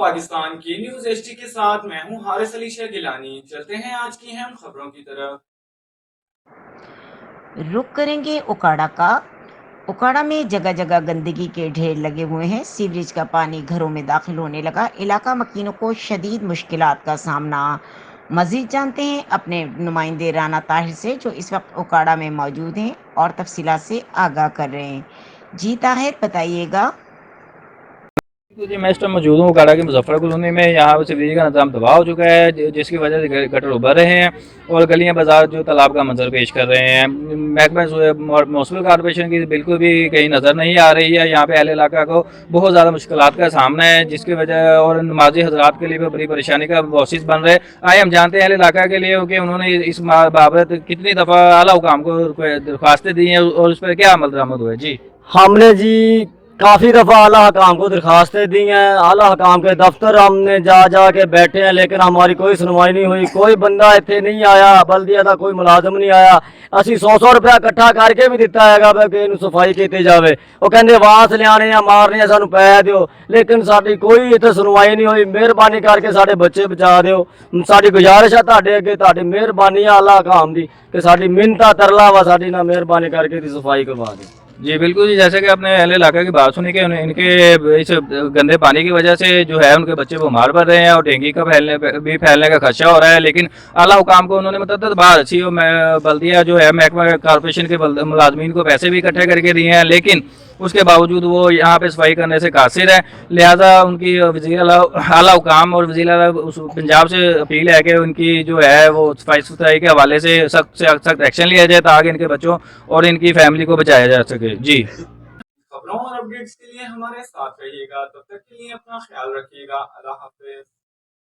पाकिस्तान की news HT के साथ मैं हूं हारिस अली शेख गिलानी। चलते हैं आज की अहम खबरों की तरफ। रुक करेंगे उकाड़ा का। उकाड़ा में जगह जगह गंदगी के ढेर लगे हुए हैं। सीवरेज का पानी घरों में दाखिल होने लगा। इलाका मकीनों को शदीद मुश्किलात का सामना। मजीद जानते हैं अपने नुमाइंदे राना ताहिर से, जो इस वक्त उकाड़ा में मौजूद हैं और तफसीलात से आगाह कर रहे हैं। जी ताहिर, बताइएगा। तो जी मैं इस टाइम मौजूद हूँ उकाड़ा की मुजफ्फर कॉलोनी में। यहाँ से बिजली का निज़ाम तबाह हो चुका है, जिसकी वजह से गटर उभर रहे हैं और गलियाँ बाजार जो तालाब का मंजर पेश कर रहे हैं। महकमा म्यूनसिपल कॉरपोरेशन की बिल्कुल भी कहीं नज़र नहीं आ रही है। यहाँ पे अहले इलाका को बहुत ज़्यादा मुश्किलात का सामना है, जिसकी वजह और नमाजी हजरात के लिए भी बड़ी परेशानी का बॉसिस बन रहे हैं। आए हम जानते हैं अहले इलाका के लिए कि उन्होंने इस बाबत कितनी दफ़ा आला हुकाम को दरख्वास्तें दी हैं और उस पर क्या अमल दरामद हुआ है। जी हमने जी काफ़ी दफ़ा आला हकाम को दरखास्तें दी हैं। आला हकाम के दफ्तर हमने जा के बैठे हैं, लेकिन हमारी कोई सुनवाई नहीं हुई। कोई बंदा इतने नहीं आया, बल्दिया का कोई मुलाजम नहीं आया। असी 100 रुपया इकट्ठा करके भी दिता है कि इन सफाई की जाए। वो कहते वास लियाने या मारने सानू पैसे दो, लेकिन साड़ी कोई इतने सुनवाई नहीं हुई। मेहरबानी करके साढ़े बच्चे बचा दो। साड़ी गुजारिश है तुहाडे अगे, तुहाडी मेहरबानी है आला हकाम की कि साड़ी मिन्नत तरला वा साड़ी ना मेहरबानी करके सफाई करवा दी। जी बिल्कुल जी, जैसे कि आपने अहले इलाका की बात सुनी कि इनके इस गंदे पानी की वजह से जो है उनके बच्चे बीमार पड़ रहे हैं और डेंगू का फैलने का खदशा हो रहा है। लेकिन आला हुकाम को उन्होंने मतलब बात अच्छी और बल्दिया जो है महकमा कॉरपोरेशन के मुलाजमीन को पैसे भी इकट्ठे करके दिए हैं, लेकिन उसके बावजूद वो यहाँ पे सफाई करने से कासिर है। लिहाजा उनकी वज़ीर आला हुकाम और वज़ीर आला पंजाब से अपील है कि उनकी जो है वो सफाई सुथराई के हवाले से सख्त एक्शन लिया जाए, ताकि इनके बच्चों और इनकी फैमिली को बचाया जा सके। जी खबरों और अपडेट्स के लिए हमारे साथ रहिएगा। तब तक के लिए अपना ख्याल रखिएगा। अल्लाह हाफिज।